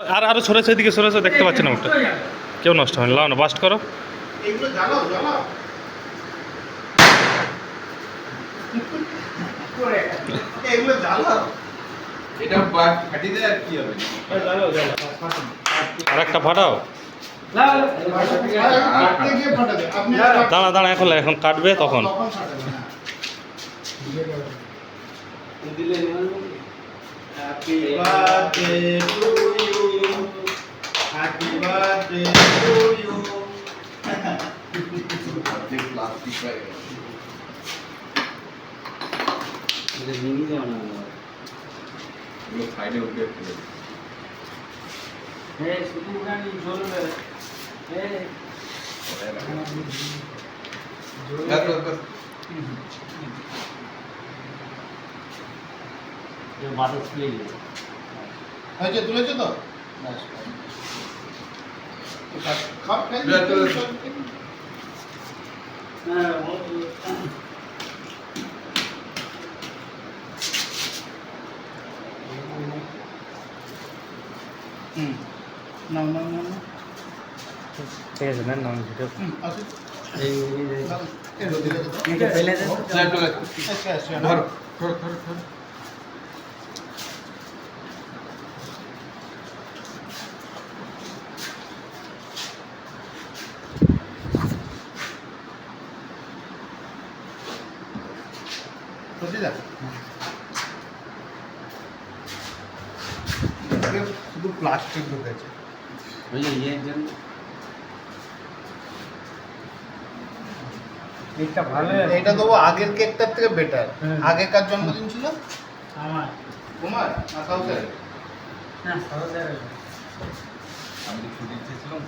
আর আরো সরেছে, এদিকে সরেছে, দেখতে পাচ্ছি না ওটা। কেউ নষ্ট হয়নি, লাও না, বাস্ট করো। এগুলো জ্বালাও জ্বালাও এগুলো জ্বালাও। এটা ফাটি দেয় আর কি হবে? আর একটা ফাটাও। কাটতে গিয়ে ফাটাবে। আপনি দাঁড়া দাঁড়া, এখন কাটবে তখন। তখন ফাটাবে না। Happy birthday to you. Happy birthday to you. অর্ধেক প্লাস্টিক হয়ে গেল। এগুলো সাইডে উঠে ফেলে দিই। ব্যাস, ব্যাস, ব্যাস। হয়েছে, তুলেছো তো? খাপ খাই ব্যাস, ব্যাস। নাও নাও নাও নাও। ঠিক আছে, নেন না ভিডিও। আসো। এই এই রোদে রেখে দাও। এটা ফেলে দে। ব্যাস, ব্যাস। আচ্ছা আচ্ছা ধরো, ধরো, ধরো, ধরো। সত্যি যা শুধু প্লাস্টিক ঢুকেছে। ওই যে ইয়ের জন্য এটা ভালো। এটা দেবো আগের কেকটার থেকে বেটার। আগেকার জন্মদিন ছিল আমার তোমার না কাউসার? না সহজে আমি তো ছুটি ছিলাম,